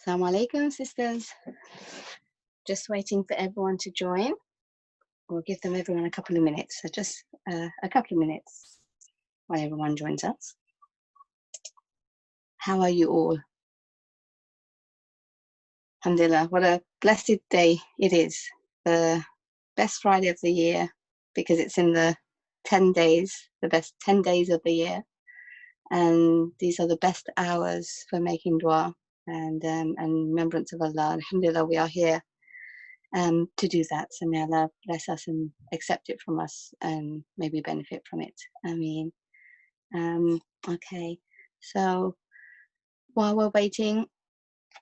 Assalamu alaikum, sisters. Just waiting for everyone to join. We'll give everyone a couple of minutes. So just a couple of minutes while everyone joins us. How are you all? Alhamdulillah, what a blessed day it is. The best Friday of the year because it's in the 10 days, the best 10 days of the year. And these are the best hours for making dua and remembrance of Allah. Alhamdulillah, we are here to do that. So may Allah bless us and accept it from us and maybe benefit from it. I mean, okay. So while we're waiting,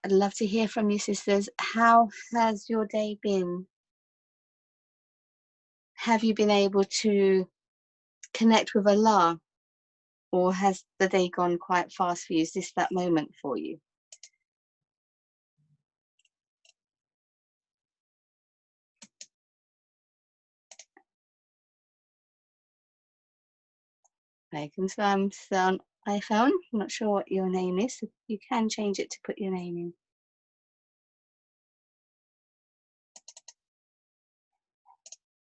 I'd love to hear from you, sisters. How has your day been? Have you been able to connect with Allah? Or has the day gone quite fast for you? Is this that moment for you? Alaikum salam. So on iPhone, I'm not sure what your name is. So you can change it to put your name in.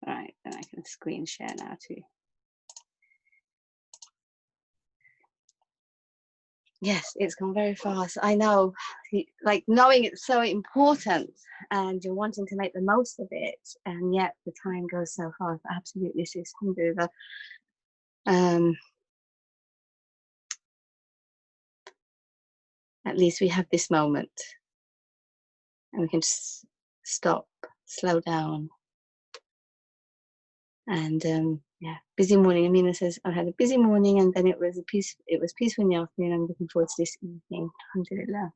Right, then I can screen share now too. Yes, it's gone very fast. I know, like knowing it's so important and you're wanting to make the most of it, and yet the time goes so fast. Absolutely, sis. Alhamdulillah. At least we have this moment and we can just stop, slow down. And yeah, busy morning. Amina says, I had a busy morning and then it was peaceful in the afternoon. I'm looking forward to this evening. Alhamdulillah.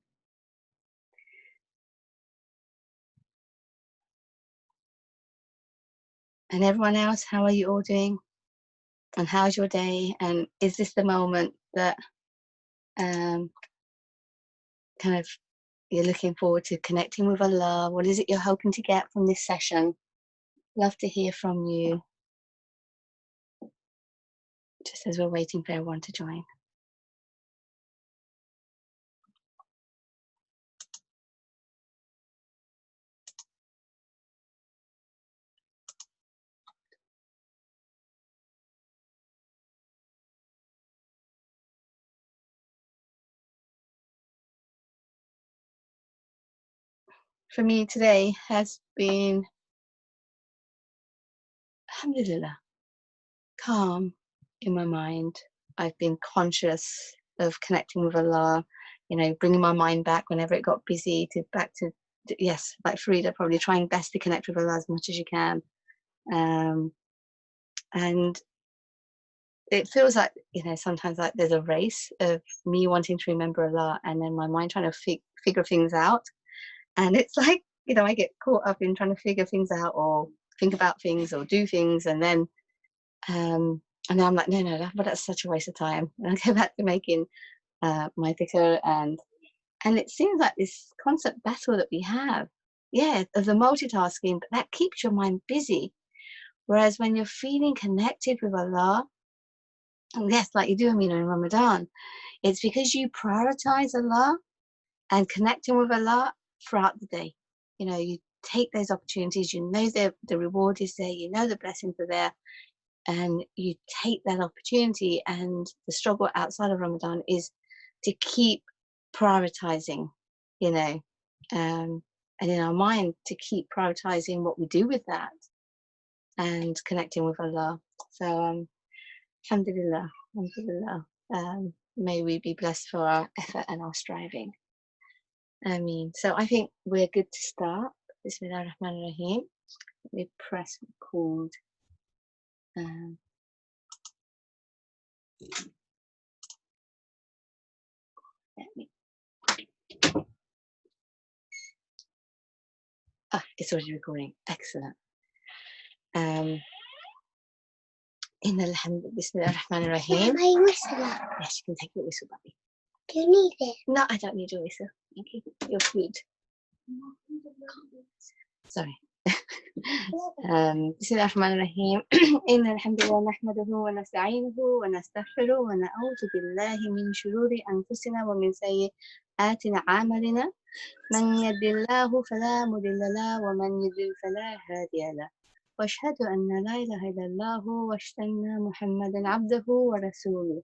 And everyone else, how are you all doing? And how's your day? And is this the moment that kind of you're looking forward to connecting with Allah? What is it you're hoping to get from this session? Love to hear from you. Just as we're waiting for everyone to join. For me today has been, alhamdulillah, calm in my mind. I've been conscious of connecting with Allah, you know, bringing my mind back whenever it got busy yes, like Farida, probably trying best to connect with Allah as much as you can. And it feels like, you know, sometimes like there's a race of me wanting to remember Allah and then my mind trying to figure things out. And it's like, you know, I get caught up in trying to figure things out or think about things or do things, and then I'm like, no, but that's such a waste of time. And I go back to making my dhikr, and it seems like this constant battle that we have, yeah, of the multitasking, but that keeps your mind busy. Whereas when you're feeling connected with Allah, and yes, like you do, Amina, in Ramadan, it's because you prioritize Allah and connecting with Allah throughout the day. You know, you take those opportunities, you know the reward is there, you know the blessings are there, and you take that opportunity. And the struggle outside of Ramadan is to keep prioritizing, you know, and in our mind to keep prioritizing what we do with that and connecting with Allah. So alhamdulillah, may we be blessed for our effort and our striving. So I think we're good to start. Bismillah ar-Rahman ar-Rahim. Let me press record. It's already recording. Excellent. Bismillah ar-Rahman ar-Rahim. My whistle. Yes, you can take your whistle, Bobby. Do you need it? No, I don't need your whistle. Thank you. You're good. Sorry. بسم الله الرحمن الرحيم إن الحمد لله نحمده ونستعينه ونستغفره ونعوذ بالله من شرور أنفسنا ومن آتنا أعمالنا من يهد الله فلا مضل له ومن يضلل فلا هادي له وأشهد أن لا إله إلا الله وأشهد أن محمدا عبده ورسوله.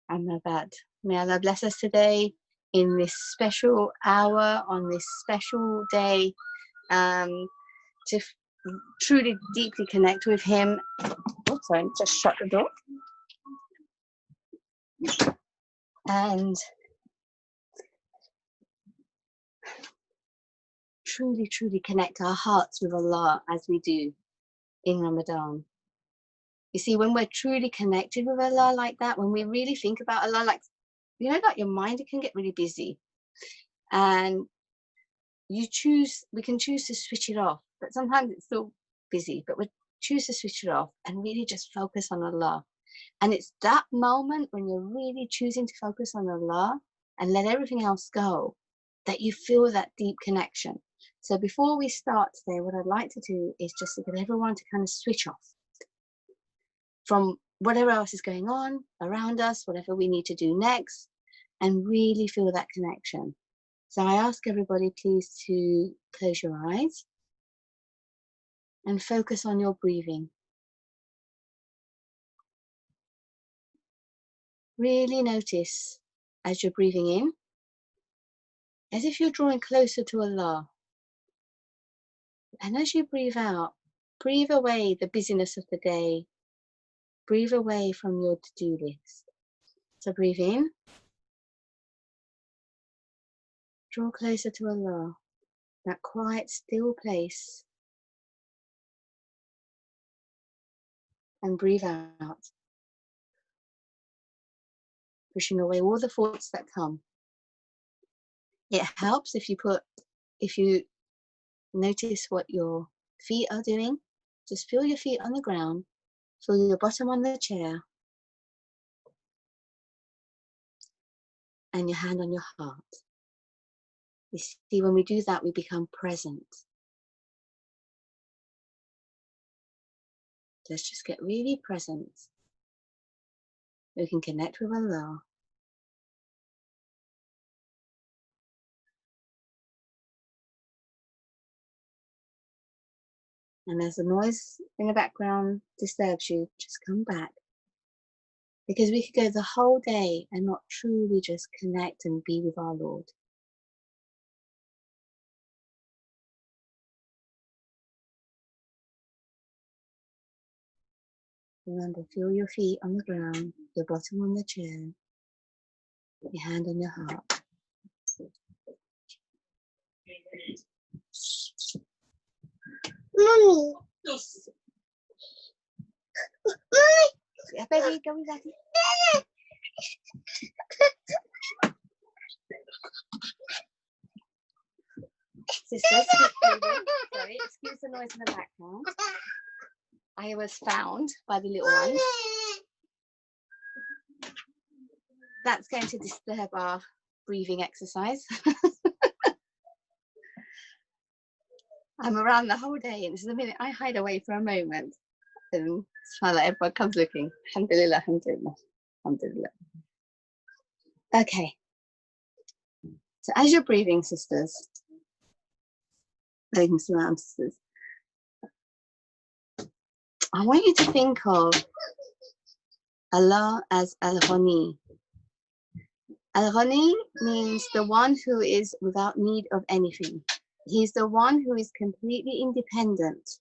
Amma ba'd. May Allah bless us today in this special hour, on this special day, to truly deeply connect with Him. Oh, sorry, just shut the door. And truly, truly connect our hearts with Allah as we do in Ramadan. You see, when we're truly connected with Allah like that, when we really think about Allah, like, you know, like your mind, it can get really busy. And we can choose to switch it off, but sometimes it's still busy, but we choose to switch it off and really just focus on Allah. And it's that moment when you're really choosing to focus on Allah and let everything else go, that you feel that deep connection. So before we start today, what I'd like to do is just to get everyone to kind of switch off from whatever else is going on around us, whatever we need to do next, and really feel that connection. So I ask everybody please to close your eyes and focus on your breathing. Really notice as you're breathing in, as if you're drawing closer to Allah. And as you breathe out, breathe away the busyness of the day. Breathe away from your to-do list. So breathe in, draw closer to Allah, that quiet, still place. And breathe out, pushing away all the thoughts that come. It helps if you notice what your feet are doing. Just feel your feet on the ground, feel your bottom on the chair, and your hand on your heart. You see, when we do that, we become present. Let's just get really present. We can connect with Allah. And as the noise in the background disturbs you, just come back. Because we could go the whole day and not truly just connect and be with our Lord. Remember, feel your feet on the ground, your bottom on the chair, your hand on your heart. Mommy. Yes. Yeah, baby, go with Daddy. Sisters, sorry, excuse the noise in the background. I was found by the little ones. That's going to disturb our breathing exercise. I'm around the whole day, and this is the minute I hide away for a moment. And smile at everyone comes looking. Alhamdulillah, alhamdulillah, alhamdulillah. Okay. So as you're breathing, sisters, sisters, I want you to think of Allah as Al-Ghaniyy. Al-Ghaniyy means the one who is without need of anything. He's the one who is completely independent,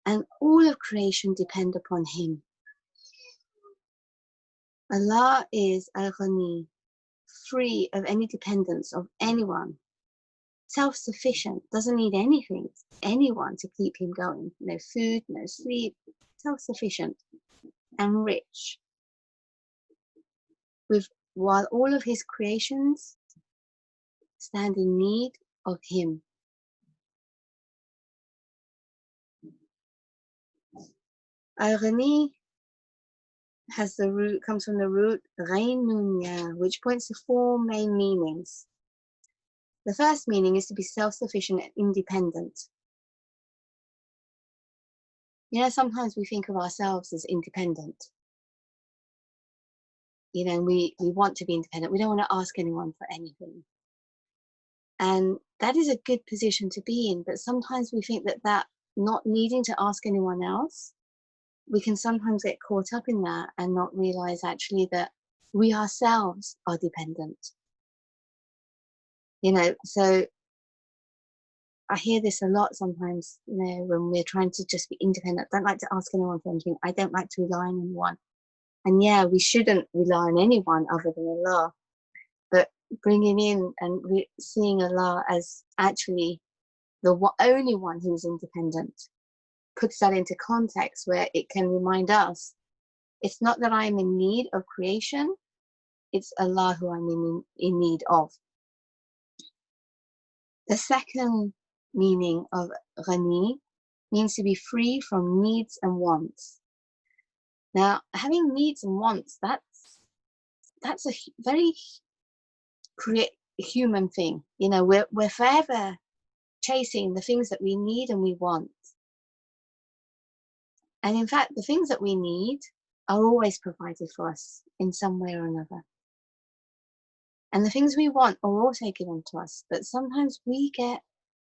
and all of creation depend upon him. Allah is Al-Ghaniyy, free of any dependence of anyone, self-sufficient, doesn't need anyone to keep him going. No food, no sleep, self-sufficient and rich. While all of his creations stand in need of him. Al-Ghaniyy comes from the root Ghain Nun Ya, which points to four main meanings. The first meaning is to be self-sufficient and independent. You know, sometimes we think of ourselves as independent. you know, we want to be independent. We don't want to ask anyone for anything. And that is a good position to be in. But sometimes we think that not needing to ask anyone else, we can sometimes get caught up in that and not realize actually that we ourselves are dependent. You know, so I hear this a lot sometimes, you know, when we're trying to just be independent. I don't like to ask anyone for anything. I don't like to rely on anyone. And yeah, we shouldn't rely on anyone other than Allah. But bringing in and seeing Allah as actually the only one who's independent puts that into context where it can remind us, it's not that I'm in need of creation, it's Allah who I'm in need of. The second meaning of Ghani means to be free from needs and wants. Now, having needs and wants, that's a very human thing. You know, we're forever chasing the things that we need and we want. And in fact, the things that we need are always provided for us in some way or another. And the things we want are also given to us. But sometimes we get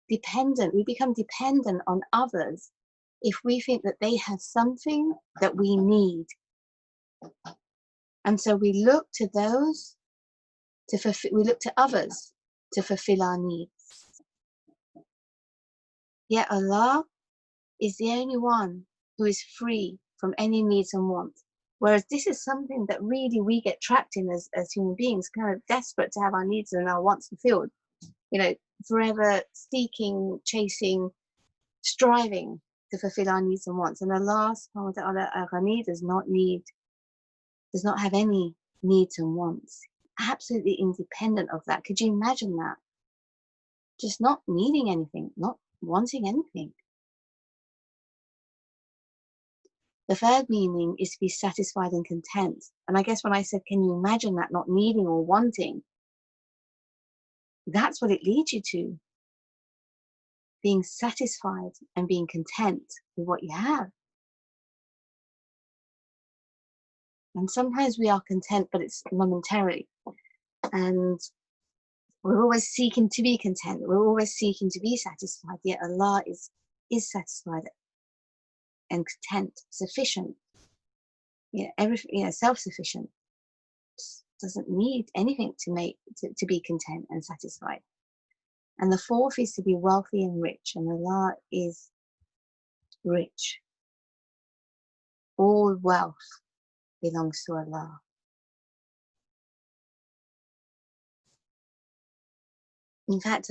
dependent, we become dependent on others if we think that they have something that we need. And so we look to those to fulfill, we look to others to fulfill our needs. Yet Allah is the only one who is free from any needs and wants. Whereas this is something that really we get trapped in as human beings, kind of desperate to have our needs and our wants fulfilled. You know, forever seeking, chasing, striving to fulfill our needs and wants. And Allah subhanahu wa ta'ala Al-Ghaniyy does not have any needs and wants. Absolutely independent of that. Could you imagine that? Just not needing anything, not wanting anything. The third meaning is to be satisfied and content. And I guess when I said, can you imagine that, not needing or wanting? That's what it leads you to. Being satisfied and being content with what you have. And sometimes we are content, but it's momentarily. And we're always seeking to be content. We're always seeking to be satisfied. Yet Allah is satisfied and content, sufficient. Self-sufficient. Doesn't need anything to be content and satisfied. And the fourth is to be wealthy and rich. And Allah is rich. All wealth belongs to Allah. In fact,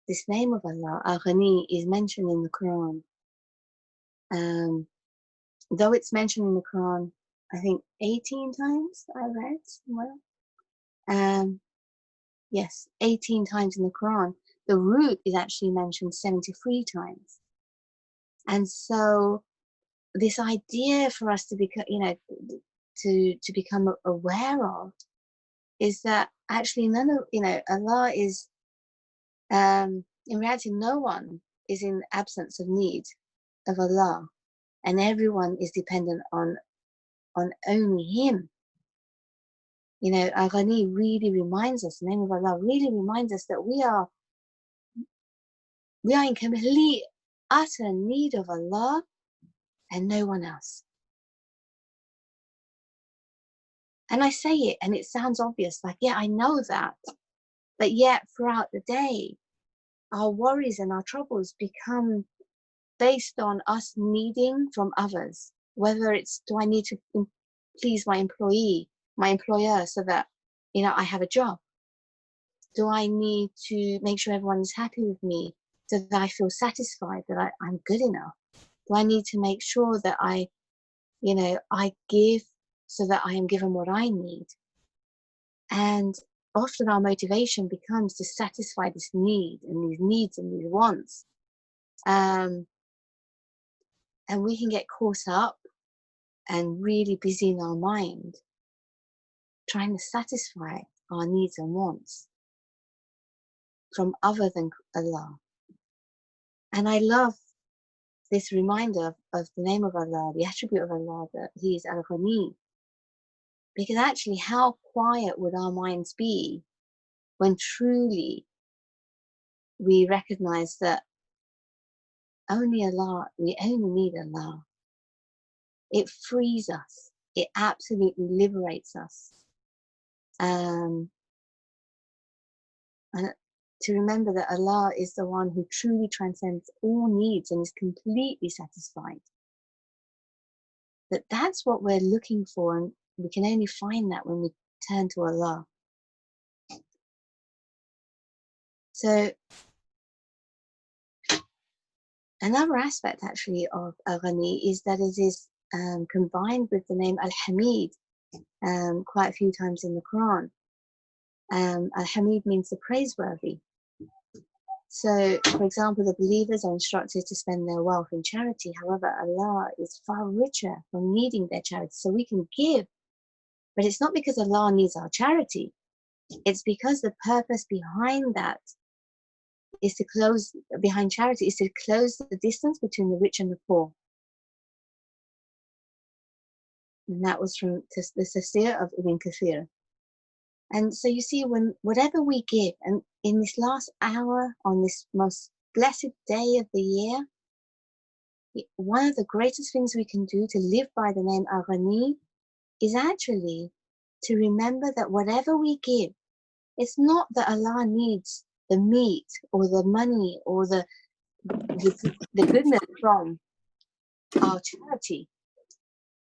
this name of Allah, Al-Ghaniyy, is mentioned in the Quran. Though it's mentioned in the Quran, I think 18 times I read somewhere. Yes, 18 times in the Quran. The root is actually mentioned 73 times. And so this idea for us to become, to become aware of is that actually Allah is, in reality, no one is in absence of need of Allah, and everyone is dependent on only Him. You know, Al-Ghaniyy really reminds us, the name of Allah really reminds us that we are in complete, utter need of Allah and no one else. And I say it and it sounds obvious, like, yeah, I know that. But yet throughout the day, our worries and our troubles become based on us needing from others. Whether it's, do I need to please my employer, so that, I have a job? Do I need to make sure everyone is happy with me so that I feel satisfied that I'm good enough? Do I need to make sure that I give so that I am given what I need? And often our motivation becomes to satisfy this need and these needs and these wants. And we can get caught up and really busy in our mind trying to satisfy our needs and wants from other than Allah. And I love this reminder of the name of Allah, the attribute of Allah, that He is Al-Ghaniyy. Because actually, how quiet would our minds be when truly we recognize that only Allah, we only need Allah. It frees us. It absolutely liberates us. And to remember that Allah is the one who truly transcends all needs and is completely satisfied. That's what we're looking for, and we can only find that when we turn to Allah. So another aspect actually of Al-Ghaniyy is that it is combined with the name Al-Hamid quite a few times in the Quran. Al-Hamid means the praiseworthy. So, for example, the believers are instructed to spend their wealth in charity. However, Allah is far richer from needing their charity. So we can give, but it's not because Allah needs our charity. It's because the purpose behind that is to close, behind charity, is to close the distance between the rich and the poor. And that was from the Tafsir of Ibn Kathir. And so you see, when whatever we give, and in this last hour, on this most blessed day of the year, one of the greatest things we can do to live by the name Al-Ghaniyy is actually to remember that whatever we give, it's not that Allah needs the meat or the money or the goodness from our charity.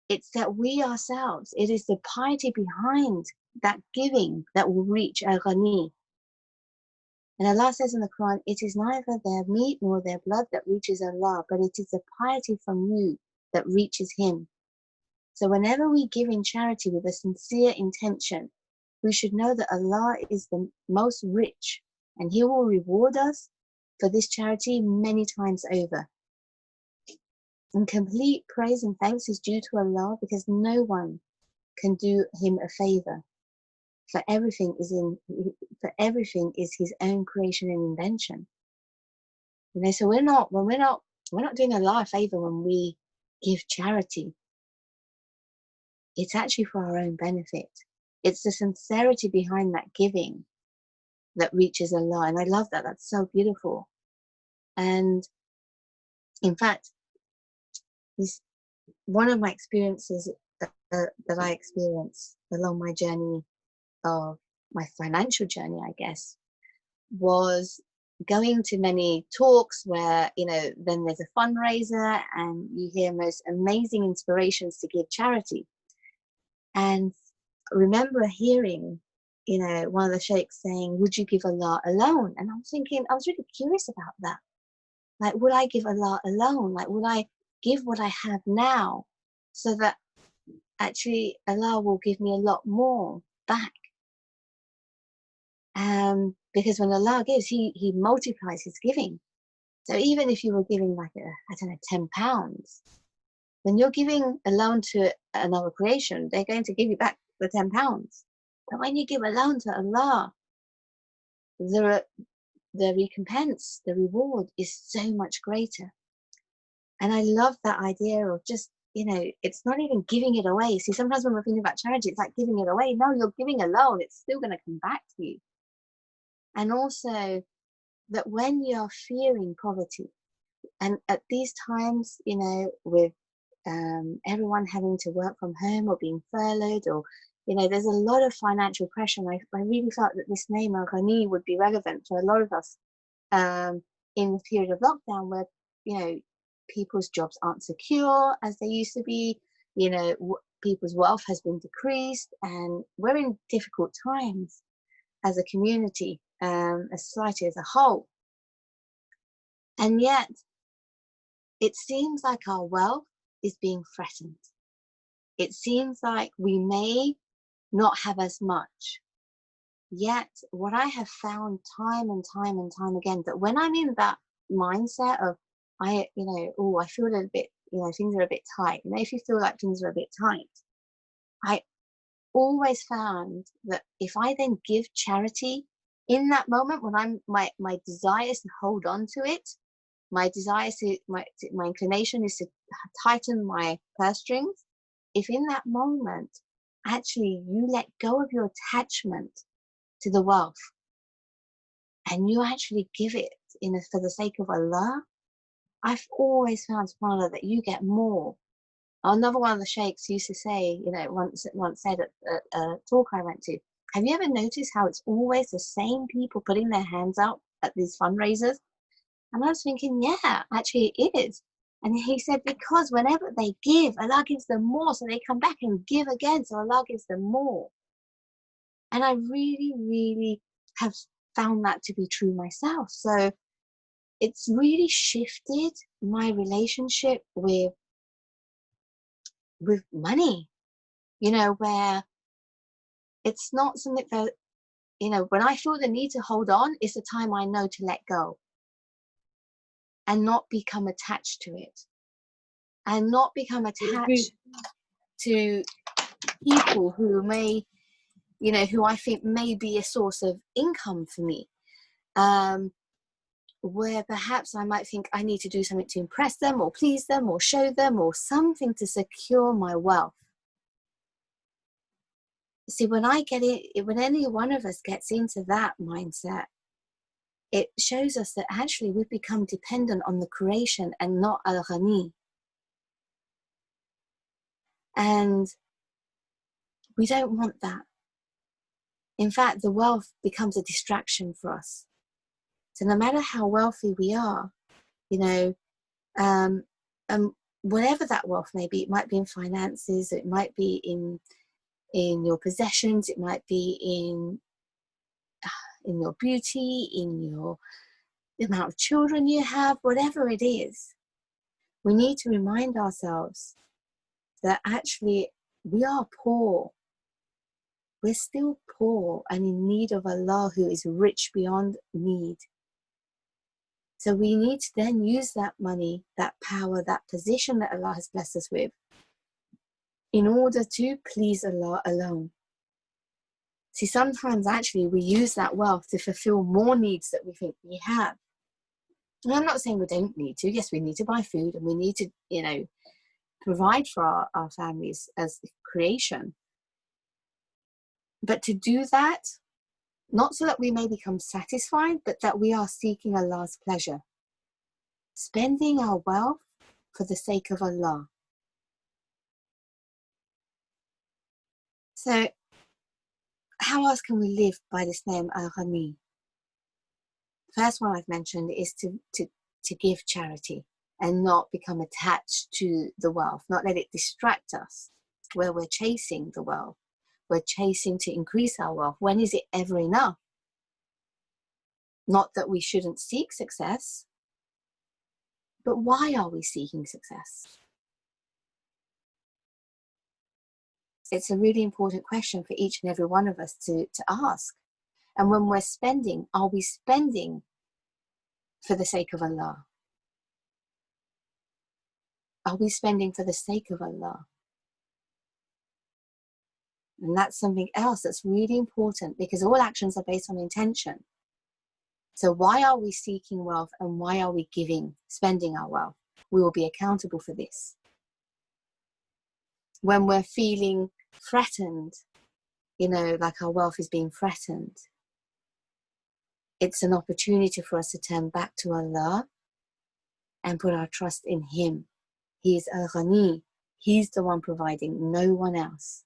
It's that we ourselves, it is the piety behind that giving that will reach Al-Ghaniyy. And Allah says in the Quran, it is neither their meat nor their blood that reaches Allah, but it is the piety from you that reaches Him. So whenever we give in charity with a sincere intention, we should know that Allah is the most rich, and He will reward us for this charity many times over. And complete praise and thanks is due to Allah, because no one can do Him a favor. For everything is His own creation and invention. You know, so we're not doing Allah a favor when we give charity. It's actually for our own benefit. It's the sincerity behind that giving that reaches Allah. And I love that. That's so beautiful. And in fact, one of my experiences that I experienced along my journey of my financial journey, I guess, was going to many talks where, you know, then there's a fundraiser and you hear most amazing inspirations to give charity. And I remember hearing, you know, one of the sheikhs saying, would you give Allah alone? And I was thinking, I was really curious about that. Like, would I give Allah alone? Like, would I give what I have now so that actually Allah will give me a lot more back? Because when Allah gives, He multiplies His giving. So even if you were giving like £10, when you're giving a loan to another creation, they're going to give you back the £10. But when you give a loan to Allah, the recompense, the reward is so much greater. And I love that idea of just, you know, it's not even giving it away. See, sometimes when we're thinking about charity, it's like giving it away. No, you're giving a loan. It's still going to come back to you. And also that when you're fearing poverty, and at these times, you know, with everyone having to work from home or being furloughed, or, you know, there's a lot of financial pressure. And I really felt that this name Al-Ghaniyy would be relevant for a lot of us in the period of lockdown, where, you know, people's jobs aren't secure as they used to be. You know, people's wealth has been decreased, and we're in difficult times as a community, a society as a whole. And yet, it seems like our wealth is being threatened. It seems like we may not have as much. Yet, what I have found time and time and time again, that when I'm in that mindset of, I feel a little bit, you know, things are a bit tight. You know, if you feel like things are a bit tight, I always found that if I then give charity in that moment, when my desire is to hold on to it, my inclination is to tighten my purse strings. If in that moment actually you let go of your attachment to the wealth and you actually give it for the sake of Allah, I've always found, subhanAllah, that you get more. Another one of the sheikhs used to say, once said at a talk I went to, have you ever noticed how it's always the same people putting their hands out at these fundraisers? And I was thinking, yeah, actually it is. And he said, because whenever they give, Allah gives them more. So they come back and give again. So Allah gives them more. And I really, really have found that to be true myself. So it's really shifted my relationship with money, where it's not something that, when I feel the need to hold on, it's the time I know to let go and not become attached to it. And not become attached to people who may, who I think may be a source of income for me. Where perhaps I might think I need to do something to impress them or please them or show them or something to secure my wealth. See, when any one of us gets into that mindset, it shows us that actually we've become dependent on the creation and not Al-Ghaniyy. And we don't want that. In fact, the wealth becomes a distraction for us. So no matter how wealthy we are, whatever that wealth may be, it might be in finances, it might be in your possessions, it might be in your beauty, in the amount of children you have, whatever it is, we need to remind ourselves that actually we are poor. We're still poor and in need of Allah, who is rich beyond need. So we need to then use that money, that power, that position that Allah has blessed us with, in order to please Allah alone. See, sometimes actually we use that wealth to fulfill more needs that we think we have. And I'm not saying we don't need to. Yes, we need to buy food and we need to, provide for our families as creation. But to do that, not so that we may become satisfied, but that we are seeking Allah's pleasure. Spending our wealth for the sake of Allah. So, how else can we live by this name, Al-Ghaniyy? First one I've mentioned is to give charity and not become attached to the wealth, not let it distract us where we're chasing the wealth. We're chasing to increase our wealth. When is it ever enough? Not that we shouldn't seek success, but why are we seeking success? It's a really important question for each and every one of us to ask. And when we're spending, are we spending for the sake of Allah? Are we spending for the sake of Allah? And that's something else that's really important, because all actions are based on intention. So why are we seeking wealth and why are we spending our wealth? We will be accountable for this. When we're feeling threatened, like our wealth is being threatened, it's an opportunity for us to turn back to Allah and put our trust in Him. He is Al-Ghaniyy. He's the one providing, no one else.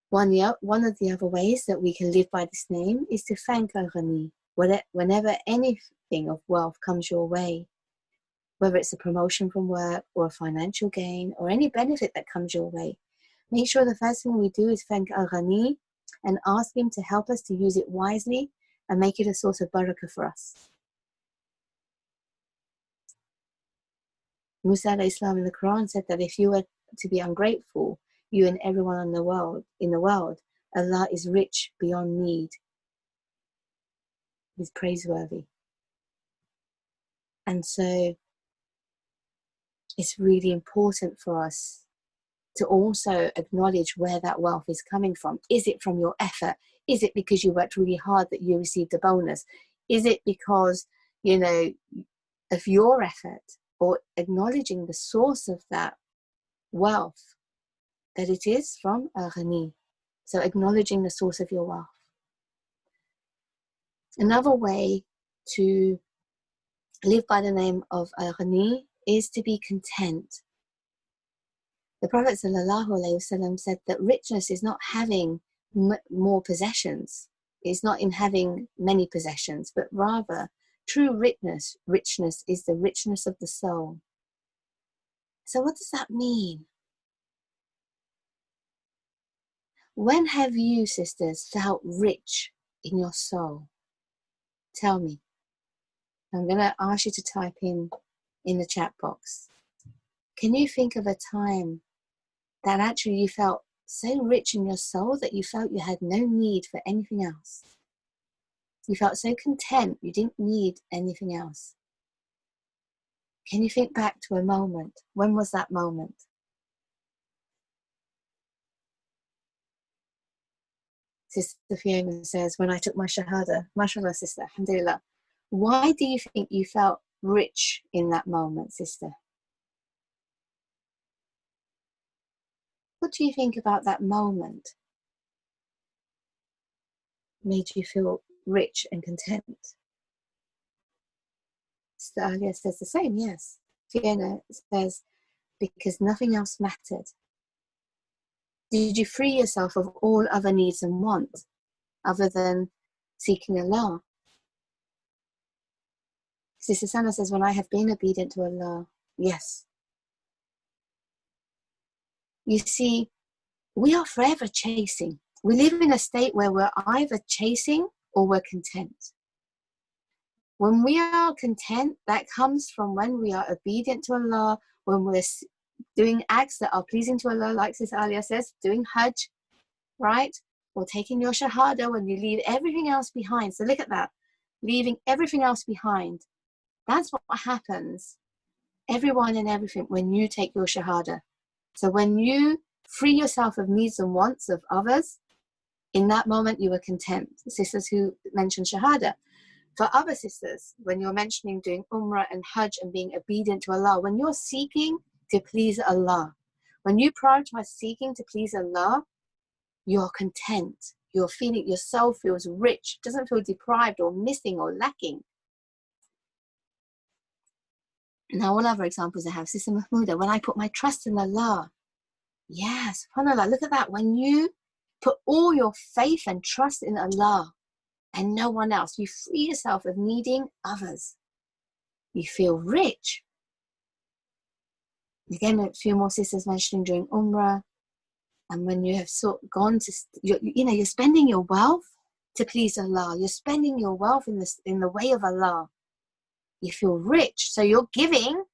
One of the other ways that we can live by this name is to thank Al-Ghaniyy. Whenever anything of wealth comes your way, whether it's a promotion from work or a financial gain or any benefit that comes your way, make sure the first thing we do is thank Al-Ghaniyy and ask Him to help us to use it wisely and make it a source of barakah for us. Musa alayhi salam in the Quran said that if you were to be ungrateful, you and everyone in the world, Allah is rich beyond need. He's praiseworthy. And so it's really important for us to also acknowledge where that wealth is coming from. Is it from your effort? Is it because you worked really hard that you received a bonus? Is it because, of your effort? Or acknowledging the source of that wealth that it is from Al-Ghaniyy. So acknowledging the source of your wealth. Another way to live by the name of Al-Ghaniyy is to be content. The Prophet ﷺ said that richness is not having more possessions. It's not in having many possessions, but rather true richness is the richness of the soul. So what does that mean? When have you, sisters, felt rich in your soul? Tell me. I'm going to ask you to type in the chat box. Can you think of a time that actually you felt so rich in your soul that you felt you had no need for anything else? You felt so content you didn't need anything else. Can you think back to a moment? When was that moment? Sister Fiona says, when I took my Shahada. MashaAllah, sister, alhamdulillah. Why do you think you felt rich in that moment, sister? What do you think about that moment made you feel rich and content? Sister Alia says the same, yes. Fiona says, because nothing else mattered. Did you free yourself of all other needs and wants other than seeking Allah? Sister Sana says, when I have been obedient to Allah, yes. You see, we are forever chasing. We live in a state where we're either chasing or we're content. When we are content, that comes from when we are obedient to Allah, when we're doing acts that are pleasing to Allah, like Sister Alia says, doing Hajj, right? Or taking your Shahada when you leave everything else behind. So look at that, leaving everything else behind. That's what happens, everyone and everything, when you take your Shahada. So when you free yourself of needs and wants of others, in that moment you were content. Sisters who mention Shahada. For other sisters, when you're mentioning doing Umrah and Hajj and being obedient to Allah, when you're seeking to please Allah, when you prioritize seeking to please Allah, you're content. You're feeling, your soul feels rich, doesn't feel deprived or missing or lacking. Now, all other examples I have, Sister Mahmouda, when I put my trust in Allah, yes, subhanAllah, look at that. When you put all your faith and trust in Allah and no one else, you free yourself of needing others. You feel rich. Again, a few more sisters mentioning during Umrah, and when you have gone to, you're spending your wealth to please Allah. You're spending your wealth in the way of Allah. You feel rich. So you're giving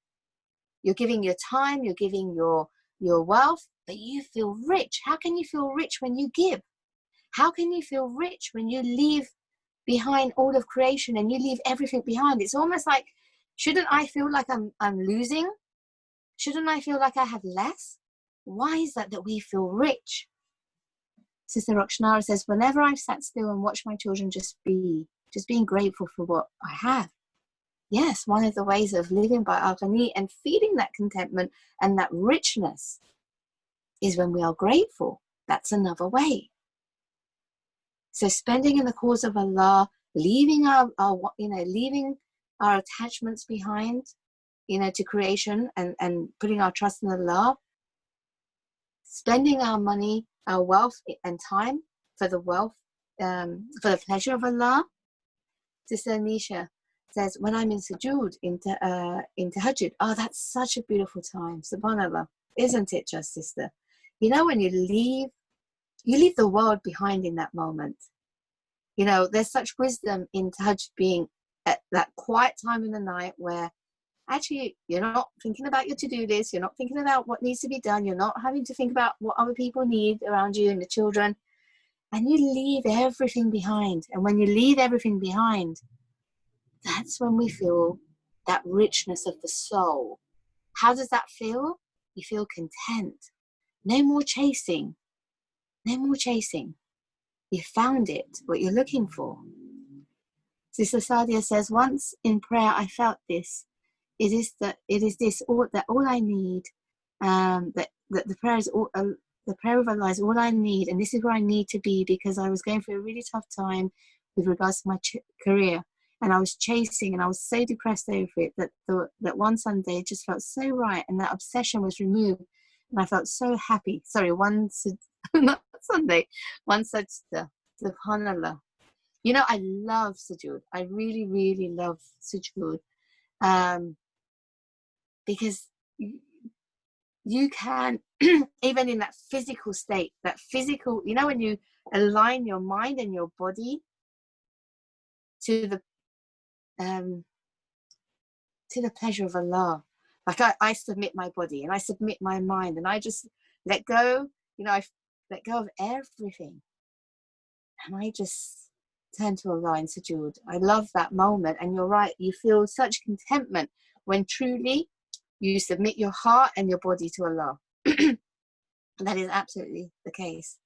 your time, you're giving your wealth, but you feel rich. How can you feel rich when you give? How can you feel rich when you leave behind all of creation and you leave everything behind? It's almost like, shouldn't I feel like I'm losing? Shouldn't I feel like I have less? Why is that we feel rich? Sister Rokshanara says, whenever I've sat still and watched my children just being grateful for what I have. Yes, one of the ways of living by Al-Ghaniyy and feeling that contentment and that richness is when we are grateful. That's another way. So spending in the cause of Allah, leaving our attachments behind, to creation and putting our trust in Allah, spending our money, our wealth and time for the for the pleasure of Allah. Sister Anisha says, when I'm in sujood, in tahajjud, oh, that's such a beautiful time. Subhanallah. Isn't it just, sister? When you leave the world behind in that moment. There's such wisdom in tahajjud being at that quiet time in the night where actually you're not thinking about your to-do list, you're not thinking about what needs to be done, you're not having to think about what other people need around you and the children, and you leave everything behind. And when you leave everything behind, that's when we feel that richness of the soul. How does that feel? You feel content. No more chasing. No more chasing. You found it, what you're looking for. Sister Sadia says, once in prayer I felt this. It is all I need. That the prayer is all the prayer of Allah is all I need, and this is where I need to be, because I was going through a really tough time with regards to my career, and I was chasing, and I was so depressed over it that one Sunday it just felt so right, and that obsession was removed, and I felt so happy. Sorry, not Sunday, one sajda, subhanallah. You know, I love sujood. I really, really love sujood, because you can, even in that physical state, that physical, you know, when you align your mind and your body to the pleasure of Allah. Like I submit my body and I submit my mind, and I just let go, you know, I let go of everything, and I just turn to Allah in sujood. I love that moment. And you're right, you feel such contentment when truly you submit your heart and your body to Allah. That is absolutely the case.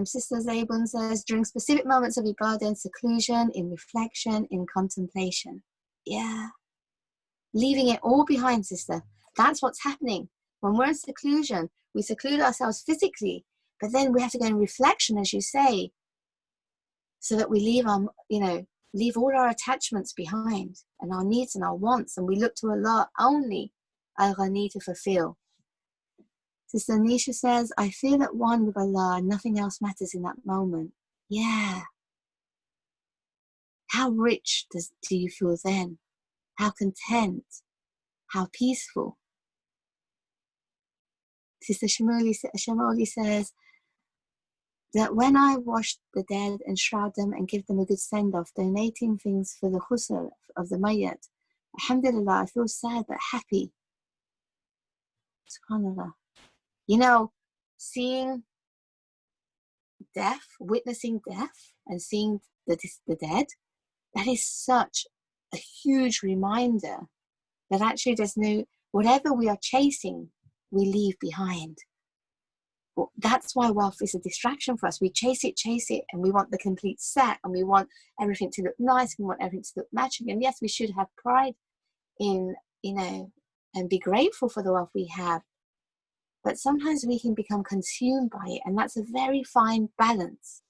Sister Zabun says, during specific moments of ibadah and seclusion, in reflection, in contemplation. Yeah. Leaving it all behind, sister. That's what's happening. When we're in seclusion, we seclude ourselves physically, but then we have to go in reflection, as you say, so that we leave leave all our attachments behind, and our needs and our wants, and we look to Allah only, Al-Ghaniyy, to fulfill. Sister Nisha says, I feel at one with Allah and nothing else matters in that moment. Yeah. How rich do you feel then? How content? How peaceful? Sister Shamoli says that when I wash the dead and shroud them and give them a good send-off, donating things for the ghusl of the mayyat, alhamdulillah, I feel sad but happy. SubhanAllah. You know, seeing death, witnessing death and seeing the dead, that is such a huge reminder that actually there's no, whatever we are chasing, we leave behind. Well, that's why wealth is a distraction for us. We chase it, and we want the complete set, and we want everything to look nice, we want everything to look matching. And yes, we should have pride in, and be grateful for the wealth we have. But sometimes we can become consumed by it, and that's a very fine balance.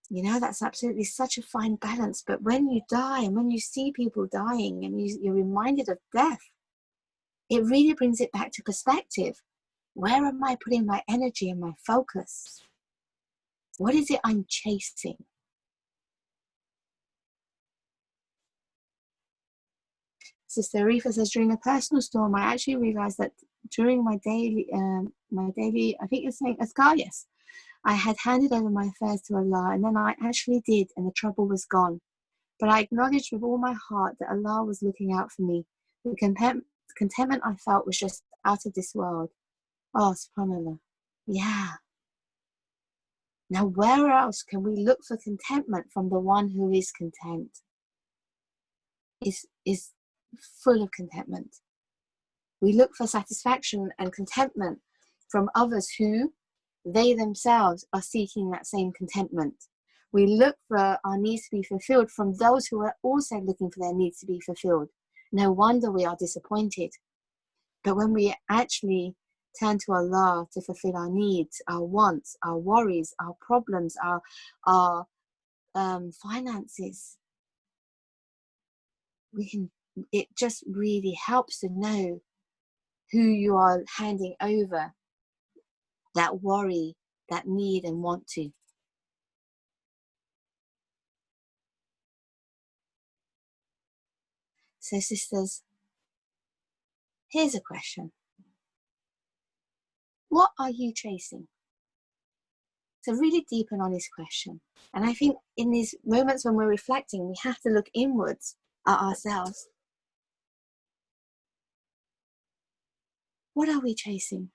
That's absolutely such a fine balance. But when you die, and when you see people dying, and you're reminded of death, it really brings it back to perspective. Where am I putting my energy and my focus? What is it I'm chasing? Sister Arifa says, during a personal storm, I actually realized that during my daily, I think you're saying azkar, yes, I had handed over my affairs to Allah, and then I actually did, and the trouble was gone. But I acknowledged with all my heart that Allah was looking out for me. The contentment I felt was just out of this world. Oh, subhanAllah. Yeah. Now, where else can we look for contentment from the one who is content? Is full of contentment. We look for satisfaction and contentment from others who, they themselves, are seeking that same contentment. We look for our needs to be fulfilled from those who are also looking for their needs to be fulfilled. No wonder we are disappointed. But when we actually turn to Allah to fulfill our needs, our wants, our worries, our problems, our finances, it just really helps to know who you are handing over that worry, that need and want to. So sisters, here's a question. What are you chasing? It's a really deep and honest question. And I think in these moments when we're reflecting, we have to look inwards at ourselves. What are we chasing?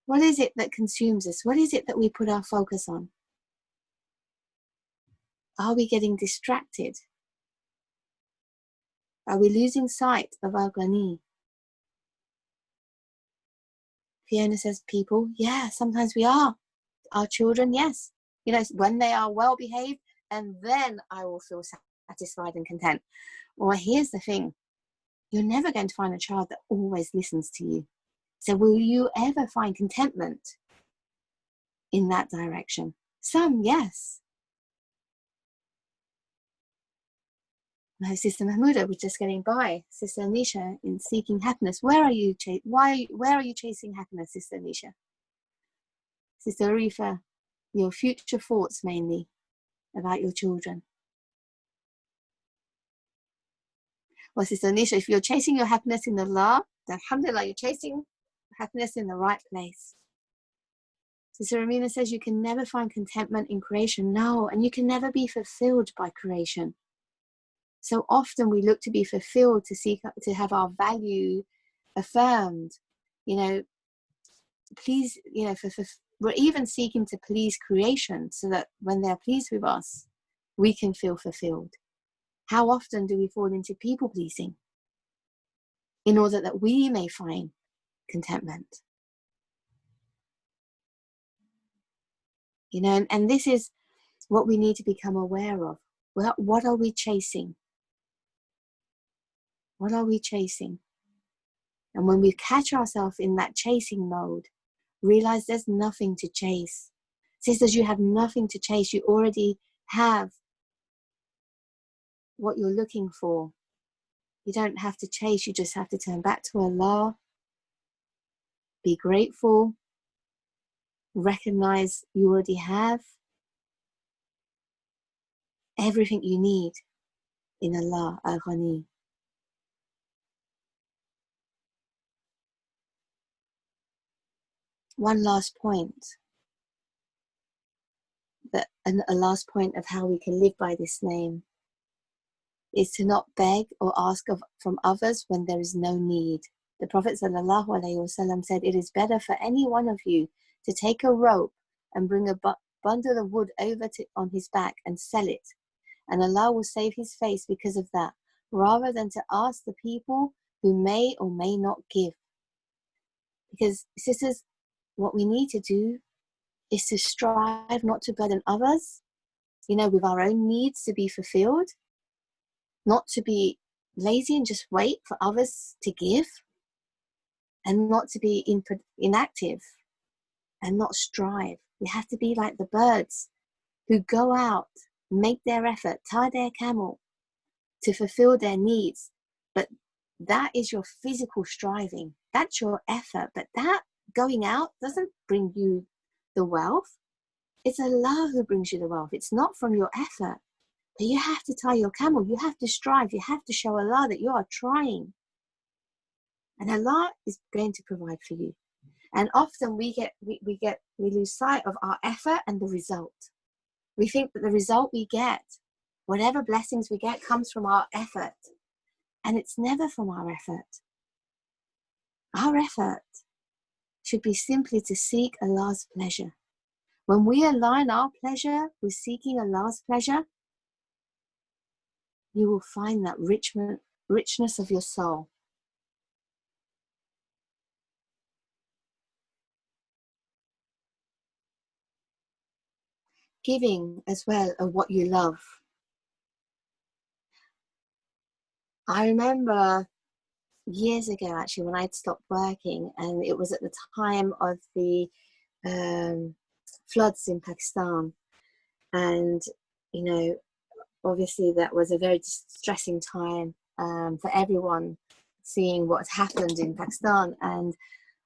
What is it that consumes us? What is it that we put our focus on? Are we getting distracted? Are we losing sight of Al-Ghaniyy? Fiona says, people, yeah, sometimes we are. Our children, yes. When they are well behaved, and then I will feel satisfied and content. Well, here's the thing. You're never going to find a child that always listens to you. So will you ever find contentment in that direction? Some, yes. No, Sister Mahmuda was just getting by. Sister Anisha, in seeking happiness. Where are you chasing happiness, Sister Anisha? Sister Arifa, your future thoughts mainly about your children. Well, Sister Anisha, if you're chasing your happiness in Allah, then alhamdulillah, you're chasing happiness in the right place. Sister Amina says you can never find contentment in creation. No, and you can never be fulfilled by creation. So often we look to be fulfilled, to have our value affirmed. You know, please, you know, we're even seeking to please creation so that when they're pleased with us, we can feel fulfilled. How often do we fall into people pleasing in order that we may find contentment? You know, and this is what we need to become aware of. Well, what are we chasing? What are we chasing? And when we catch ourselves in that chasing mode, realize there's nothing to chase. Sisters, you have nothing to chase. You already have what you're looking for. You don't have to chase. You just have to turn back to Allah, be grateful, recognize you already have everything you need in Allah, Al-Ghaniyy. One last point, a last point of how we can live by this name is to not beg or ask from others when there is no need. The Prophet ﷺ said, it is better for any one of you to take a rope and bring a bundle of wood over on his back and sell it, and Allah will save his face because of that, rather than to ask the people who may or may not give. Because, sisters, what we need to do is to strive not to burden others, you know, with our own needs to be fulfilled, not to be lazy and just wait for others to give, and not to be inactive and not strive. We have to be like the birds who go out, make their effort, tie their camel to fulfill their needs. But that is your physical striving. That's your effort. But that going out doesn't bring you the wealth. It's Allah who brings you the wealth. It's not from your effort. But you have to tie your camel. You have to strive. You have to show Allah that you are trying. And Allah is going to provide for you. And often we lose sight of our effort and the result. We think that the result we get, whatever blessings we get, comes from our effort. And it's never from our effort. Our effort should be simply to seek Allah's pleasure. When we align our pleasure with seeking Allah's pleasure, you will find that richness of your soul. Giving as well of what you love. I remember years ago, actually, when I'd stopped working, and it was at the time of the floods in Pakistan. And, you know, obviously that was a very distressing time for everyone, seeing what had happened in Pakistan. And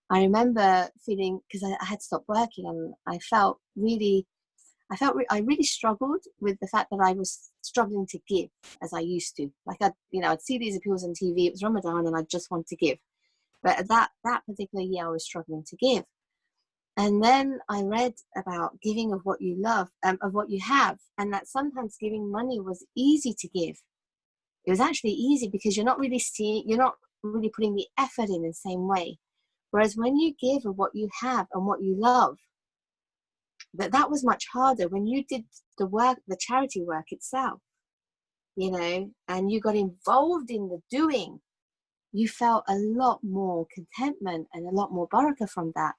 I remember feeling, because I had stopped working, and I really struggled with the fact that I was struggling to give as I used to. Like I'd see these appeals on TV. It was Ramadan, and I just wanted to give. But that particular year, I was struggling to give. And then I read about giving of what you love, of what you have, and that sometimes giving money was easy to give. It was actually easy because you're not really putting the effort in the same way. Whereas when you give of what you have and what you love, that was much harder when you did the work, the charity work itself, you know, and you got involved in the doing. You felt a lot more contentment and a lot more barakah from that.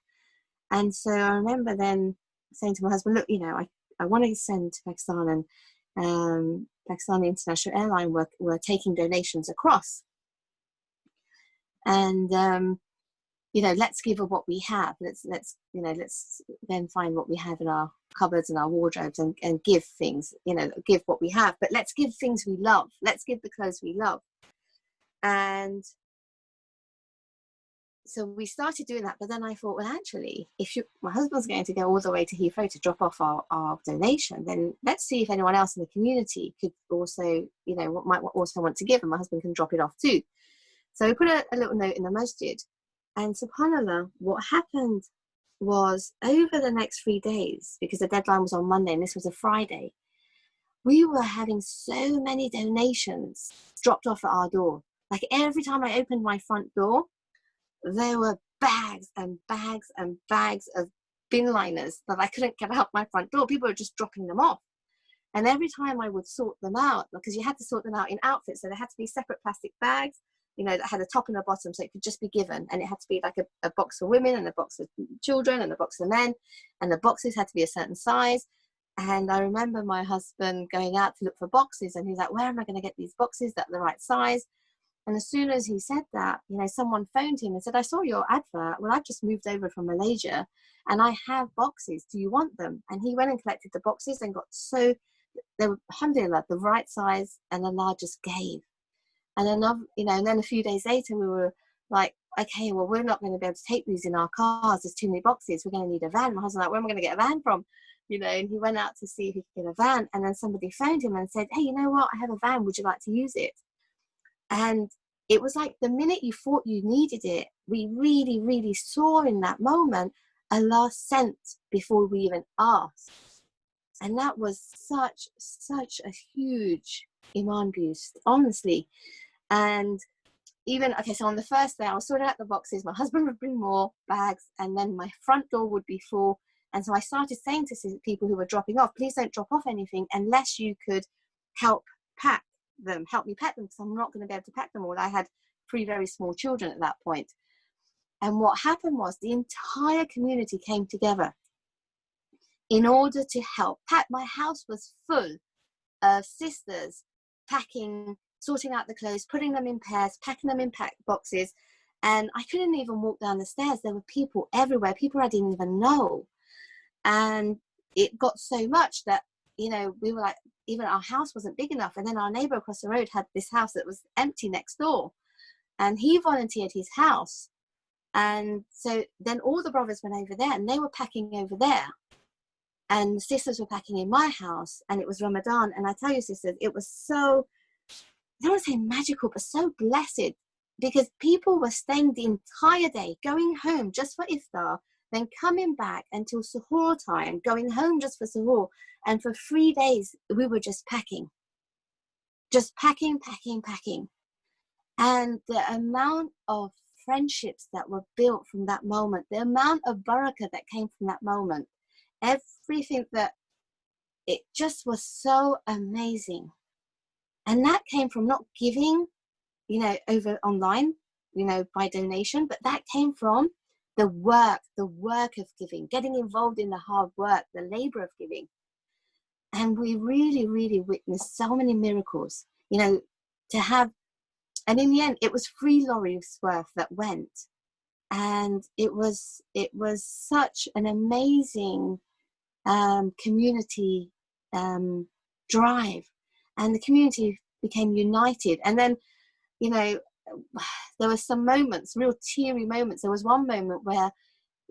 And so I remember then saying to my husband, look, you know, I want to send to Pakistan, and Pakistan International Airline were taking donations across. And let's give of what we have. Let's then find what we have in our cupboards and our wardrobes, and give things, give what we have, but let's give things we love. Let's give the clothes we love. And so we started doing that. But then I thought, well, actually, my husband's going to go all the way to Heathrow to drop off our donation, then let's see if anyone else in the community could also, might also want to give, and my husband can drop it off too. So we put a little note in the masjid. And subhanAllah, what happened was, over the next 3 days, because the deadline was on Monday and this was a Friday, we were having so many donations dropped off at our door. Like, every time I opened my front door, there were bags and bags and bags of bin liners that I couldn't get out my front door. People were just dropping them off. And every time I would sort them out, because you had to sort them out in outfits, so there had to be separate plastic bags, that had a top and a bottom, so it could just be given. And it had to be like a box for women, and a box for children, and a box for men. And the boxes had to be a certain size. And I remember my husband going out to look for boxes, and he's like, where am I going to get these boxes that are the right size? And as soon as he said that, someone phoned him and said, I saw your advert. Well, I've just moved over from Malaysia and I have boxes. Do you want them? And he went and collected the boxes and got they were, alhamdulillah, the right size, and Allah just gave. And and then a few days later, we were like, okay, well, we're not going to be able to take these in our cars. There's too many boxes. We're going to need a van. My husband's like, where am I going to get a van from? And he went out to see if he could get a van. And then somebody phoned him and said, hey, you know what? I have a van. Would you like to use it? And it was like, the minute you thought you needed it, we really, really saw in that moment Allah sent before we even asked. And that was such a huge Iman boost, honestly. And so on the first day, I was sorting out the boxes, my husband would bring more bags, and then my front door would be full. And so I started saying to people who were dropping off, please don't drop off anything unless you could help me pack them, because I'm not going to be able to pack them all. I had 3 very small children at that point. And what happened was, the entire community came together in order to help pack. My house was full of sisters packing, sorting out the clothes, putting them in pairs, packing them in packed boxes. And I couldn't even walk down the stairs. There were people everywhere, people I didn't even know. And it got so much that, we were like, even our house wasn't big enough. And then our neighbor across the road had this house that was empty next door, and he volunteered his house. And so then all the brothers went over there, and they were packing over there, and the sisters were packing in my house. And it was Ramadan, and I tell you, sisters, it was so, I don't want to say magical, but so blessed, because people were staying the entire day, going home just for iftar, then coming back until suhoor time, going home just for suhoor. And for 3 days, we were just packing. Just packing. And the amount of friendships that were built from that moment, the amount of barakah that came from that moment, everything, that it just was so amazing. And that came from not giving, over online, by donation, but that came from the work of giving, getting involved in the hard work, the labor of giving. And we really, really witnessed so many miracles, to have, and in the end, it was 3 lorries worth that went. And it was such an amazing community drive, and the community became united. And then, there were some moments, real teary moments. There was one moment where,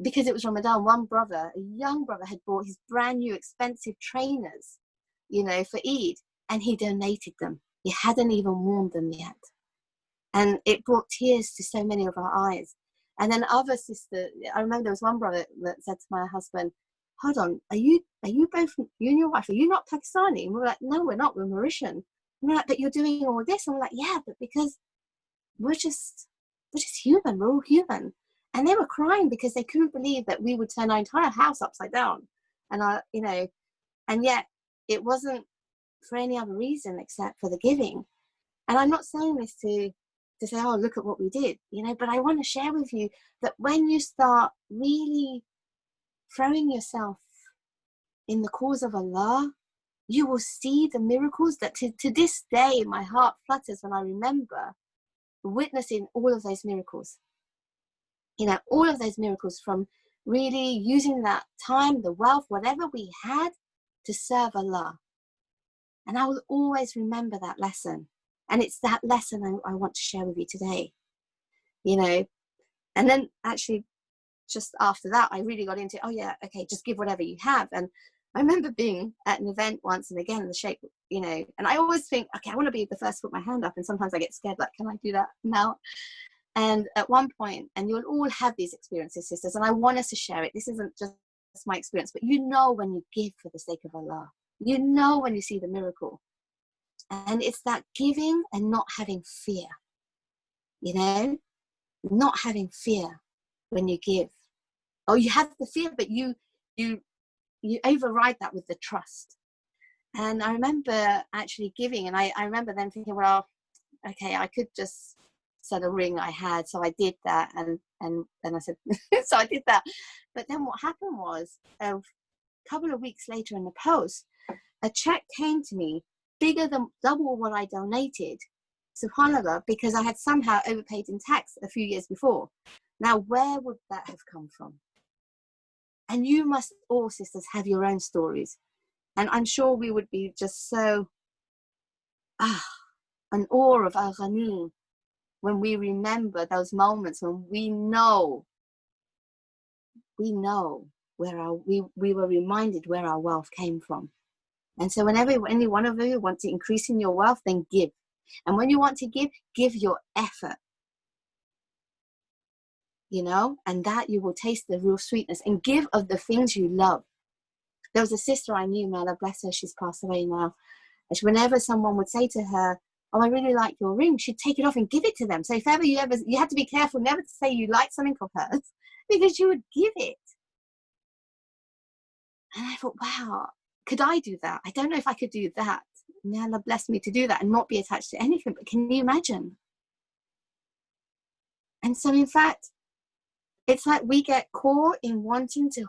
because it was Ramadan, a young brother had bought his brand new expensive trainers, for Eid, and he donated them. He hadn't even worn them yet. And it brought tears to so many of our eyes. And then other sister, I remember there was one brother that said to my husband, hold on, are you both, you and your wife, are you not Pakistani? And we're like, no, we're not, we're Mauritian. And we're like, but you're doing all this? And we're like, yeah, but because we're just human, we're all human. And they were crying because they couldn't believe that we would turn our entire house upside down. And and yet it wasn't for any other reason except for the giving. And I'm not saying this to say, oh, look at what we did, but I want to share with you that when you start really throwing yourself in the cause of Allah, you will see the miracles that to this day my heart flutters when I remember witnessing all of those miracles. You know, all of those miracles, from really using that time, the wealth, whatever we had, to serve Allah. And I will always remember that lesson. And it's that lesson I want to share with you today. You know, and then actually just after that, I really got into, oh yeah, okay, just give whatever you have. And I remember being at an event once, and again, the shape, you know, and I always think, okay, I want to be the first to put my hand up. And sometimes I get scared, like, can I do that now? And at one point, and you'll all have these experiences, sisters, and I want us to share it. This isn't just my experience, but you know when you give for the sake of Allah. You know when you see the miracle. And it's that giving and not having fear. You know, not having fear when you give. Oh, you have the fear, but you override that with the trust. And I remember actually giving, and I remember then thinking, well, okay, I could just sell a ring I had, so I did that, and I said, so I did that. But then what happened was, a couple of weeks later in the post, a check came to me bigger than double what I donated, subhanallah, because I had somehow overpaid in tax a few years before. Now, where would that have come from? And you must all, sisters, have your own stories. And I'm sure we would be just so in awe of Al-Ghaniyy when we remember those moments when we know where we were reminded where our wealth came from. And so whenever any one of you want to increase in your wealth, then give. And when you want to give your effort. You know, and that you will taste the real sweetness, and give of the things you love. There was a sister I knew, may Allah bless her, she's passed away now. And whenever someone would say to her, oh, I really like your ring, she'd take it off and give it to them. So if ever you had to be careful never to say you like something of hers, because you would give it. And I thought, wow, could I do that? I don't know if I could do that. May Allah bless me to do that and not be attached to anything, but can you imagine? And so in fact, it's like we get caught in wanting to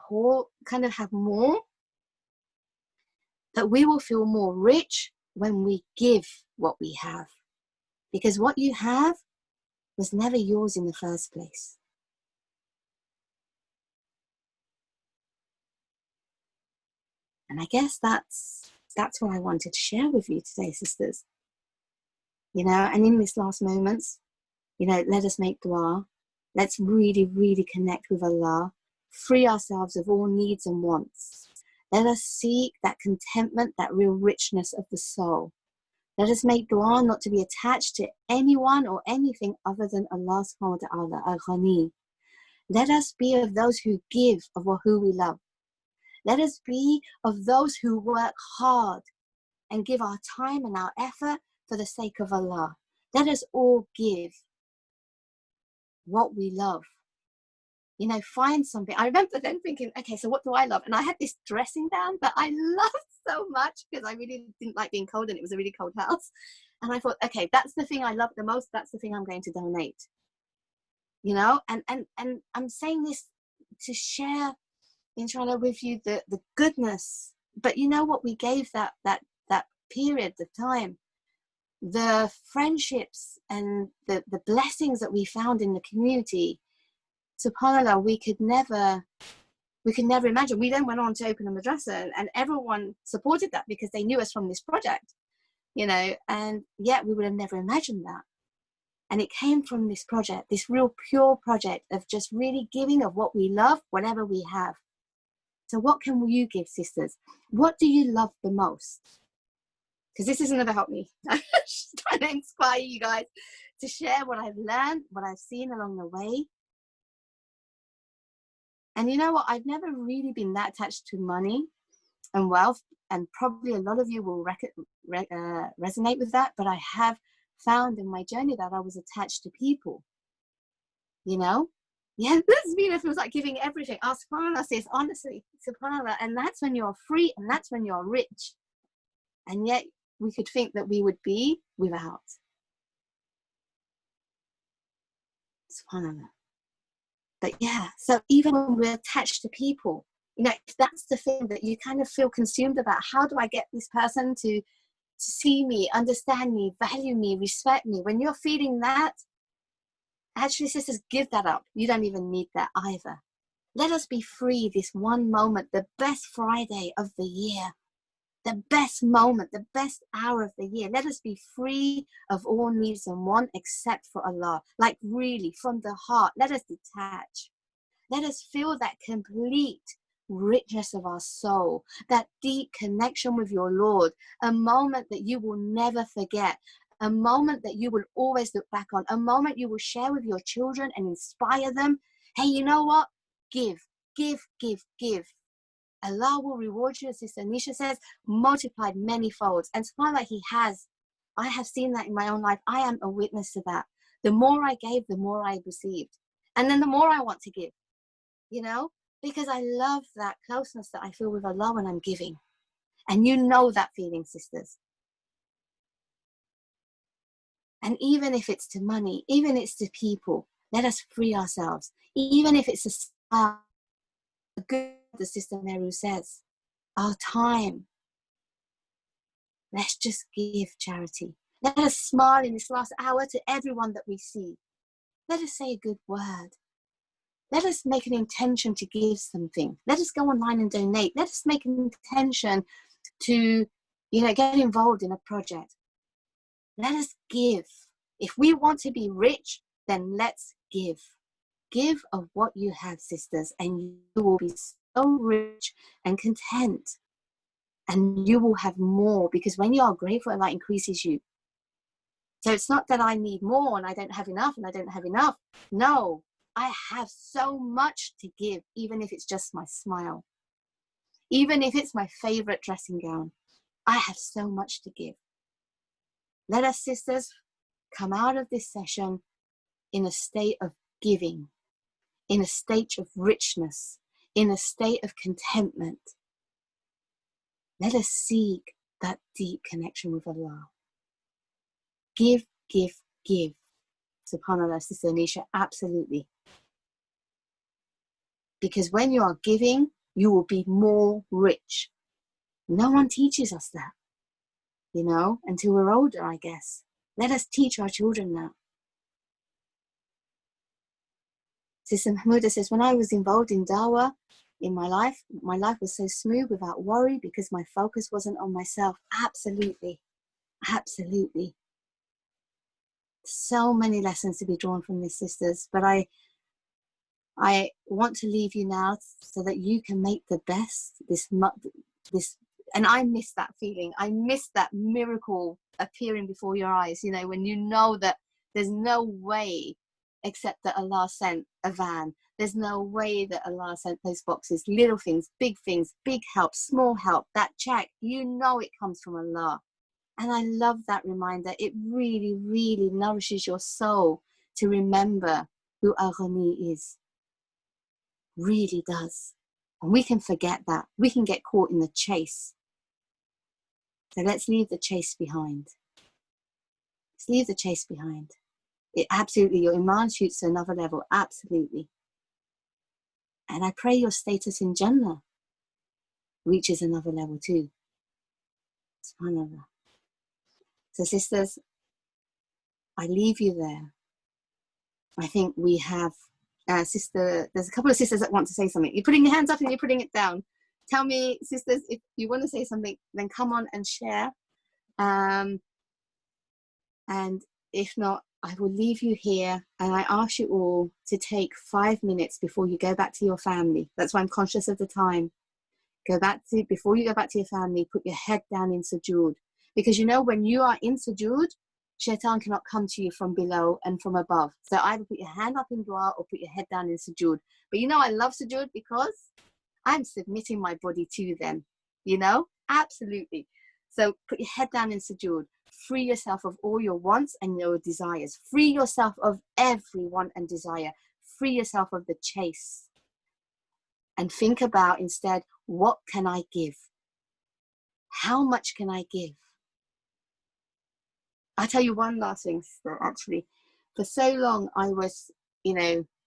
kind of have more, that we will feel more rich when we give what we have. Because what you have was never yours in the first place. And I guess that's what I wanted to share with you today, sisters. You know, and in these last moments, you know, let us make dua. Let's really, really connect with Allah. Free ourselves of all needs and wants. Let us seek that contentment, that real richness of the soul. Let us make dua not to be attached to anyone or anything other than Allah subhanahu wa ta'ala, Al-Ghaniyy. Let us be of those who give of who we love. Let us be of those who work hard and give our time and our effort for the sake of Allah. Let us all give what we love. You know, find something. I remember then thinking, okay, so what do I love? And I had this dressing down that I loved so much because I really didn't like being cold and it was a really cold house. And I thought, okay, that's the thing I love the most. That's the thing I'm going to donate. You know, and I'm saying this to share, inshallah, with you the goodness. But you know what we gave that period of time, the friendships and the blessings that we found in the community. SubhanAllah, we could never imagine. We then went on to open a madrasa, and everyone supported that because they knew us from this project, you know, and yet we would have never imagined that. And it came from this project, this real pure project of just really giving of what we love, whatever we have. So what can you give, sisters? What do you love the most? Because this isn't about me. I'm just trying to inspire you guys to share what I've learned, what I've seen along the way. And you know what? I've never really been that attached to money and wealth, and probably a lot of you will resonate with that, but I have found in my journey that I was attached to people, you know? Yeah, this feels like giving everything. Oh, subhanAllah says, honestly, subhanAllah, and that's when you're free and that's when you're rich. And yet we could think that we would be without. SubhanAllah. But yeah, so even when we're attached to people, you know, if that's the thing that you kind of feel consumed about, how do I get this person to see me, understand me, value me, respect me? When you're feeling that, Actually, sisters, give that up. You don't even need that either. Let us be free this one moment, the best Friday of the year, the best moment, the best hour of the year. Let us be free of all needs and want except for Allah. Like really, from the heart, let us detach. Let us feel that complete richness of our soul, that deep connection with your Lord, a moment that you will never forget, a moment that you will always look back on, a moment you will share with your children and inspire them. Hey, you know what? Give, give, give, give. Allah will reward you, as Sister Anisha says, multiplied many folds. And subhanAllah, He has. I have seen that in my own life. I am a witness to that. The more I gave, the more I received. And then the more I want to give, you know, because I love that closeness that I feel with Allah when I'm giving. And you know that feeling, sisters. And even if it's to money, even if it's to people, let us free ourselves. Even if it's a good, the Sister Meru says, our time. Let's just give charity. Let us smile in this last hour to everyone that we see. Let us say a good word. Let us make an intention to give something. Let us go online and donate. Let us make an intention to, get involved in a project. Let us give. If we want to be rich, then let's give. Give of what you have, sisters, and you will be so rich and content. And you will have more, because when you are grateful, Allah increases you. So it's not that I need more and I don't have enough and I don't have enough. No, I have so much to give, even if it's just my smile. Even if it's my favorite dressing gown, I have so much to give. Let us, sisters, come out of this session in a state of giving, in a state of richness, in a state of contentment. Let us seek that deep connection with Allah. Give, give, give. SubhanAllah, Sister Anisha, absolutely. Because when you are giving, you will be more rich. No one teaches us that, until we're older, I guess. Let us teach our children now. Sister Mahmuda says, when I was involved in dawah in my life was so smooth without worry because my focus wasn't on myself. Absolutely. Absolutely. So many lessons to be drawn from this, sisters. But I want to leave you now so that you can make the best this. And I miss that feeling. I miss that miracle appearing before your eyes. When you know that there's no way except that Allah sent a van. There's no way that Allah sent those boxes, little things, big help, small help, that check. It comes from Allah. And I love that reminder. It really, really nourishes your soul to remember who Al-Ghaniyy is. Really does. And we can forget that. We can get caught in the chase. So let's leave the chase behind. Let's leave the chase behind. It absolutely, your iman shoots to another level. Absolutely. And I pray your status in Jannah reaches another level too. SubhanAllah. So sisters, I leave you there. I think we have there's a couple of sisters that want to say something. You're putting your hands up and you're putting it down. Tell me, sisters, if you want to say something, then come on and share. And if not, I will leave you here, and I ask you all to take 5 minutes before you go back to your family. That's why I'm conscious of the time. Before you go back to your family, put your head down in sujood. Because when you are in sujood, shaitan cannot come to you from below and from above. So either put your hand up in dua or put your head down in sujood. But I love sujood because I'm submitting my body to them. Absolutely. So put your head down in sujood. Free yourself of all your wants and your desires. Free yourself of every want and desire. Free yourself of the chase. And think about instead, what can I give? How much can I give? I'll tell you one last thing, actually. For so long, I was, in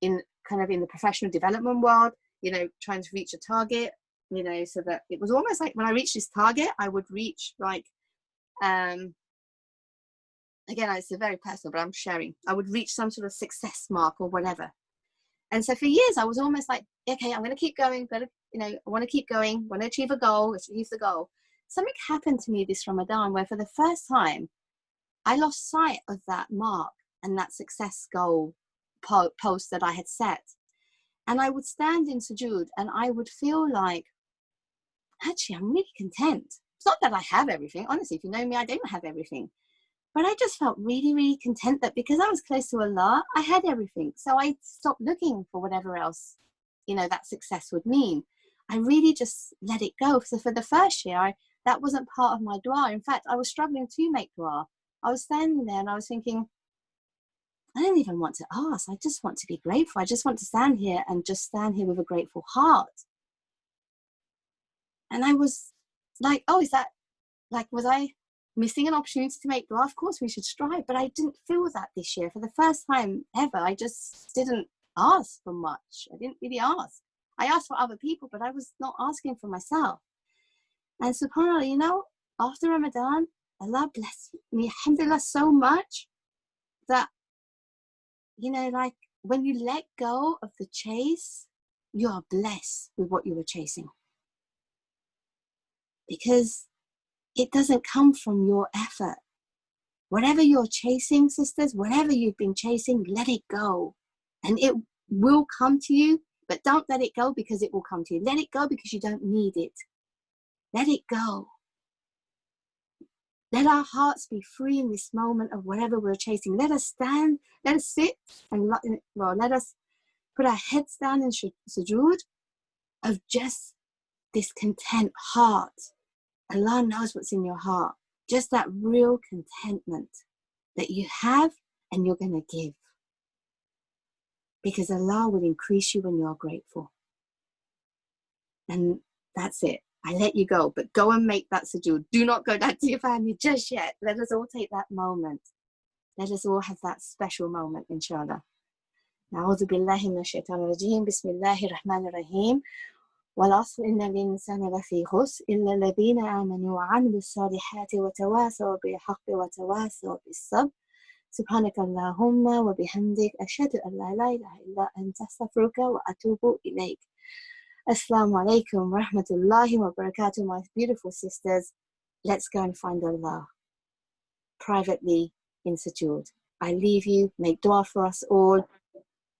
the professional development world, trying to reach a target, so that it was almost like when I reached this target, I would reach again, it's a very personal, but I'm sharing. I would reach some sort of success mark or whatever. And so for years, I was almost like, okay, I'm going to keep going. I want to keep going. Want to achieve a goal. Achieve the goal. Something happened to me this Ramadan where for the first time, I lost sight of that mark and that success goal post that I had set. And I would stand in sujood and I would feel like, actually, I'm really content. It's not that I have everything. Honestly, if you know me, I don't have everything. But I just felt really, really content that because I was close to Allah, I had everything. So I stopped looking for whatever else, that success would mean. I really just let it go. So for the first year, that wasn't part of my dua. In fact, I was struggling to make dua. I was standing there and I was thinking, I don't even want to ask. I just want to be grateful. I just want to stand here and just stand here with a grateful heart. And I was like, oh, is that, like, was I missing an opportunity to make dua? Of course we should strive, but I didn't feel that this year. For the first time ever, I just didn't ask for much. I didn't really ask. I asked for other people, but I was not asking for myself. And subhanAllah, after Ramadan, Allah blessed me, alhamdulillah, so much that, like when you let go of the chase, you are blessed with what you were chasing. Because it doesn't come from your effort. Whatever you're chasing, sisters, whatever you've been chasing, let it go. And it will come to you, but don't let it go because it will come to you. Let it go because you don't need it. Let it go. Let our hearts be free in this moment of whatever we're chasing. Let us stand, let us sit, and let us put our heads down in sujood of just this content heart. Allah knows what's in your heart. Just that real contentment that you have and you're going to give. Because Allah will increase you when you're grateful. And that's it. I let you go, but go and make that sujood. Do not go back to your family just yet. Let us all take that moment. Let us all have that special moment, inshallah. Na'udhu billahi minash shaitanir rajeem. Bismillahir rahmanir rahim. والعصر إن الإنسان لفي خسر إلا الذين آمنوا وعملوا الصالحات وتواصوا بالحق وتواصوا بالصبر سبحانك اللهم وبحمدك أشهد أن لا إله إلا أنت أستغفرك وأتوب إليك. Assalamu alaikum wa rahmatullahi wa barakatuh, my beautiful sisters. Let's go and find Allah privately in sujood. I leave you, make dua for us all.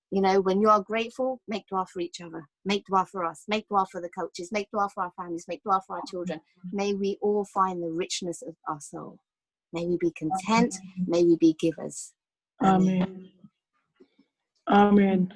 When you are grateful, make dua for each other. Make dua for us. Make dua for the coaches. Make dua for our families. Make dua for our children. May we all find the richness of our soul. May we be content. May we be givers. Amen. Amen.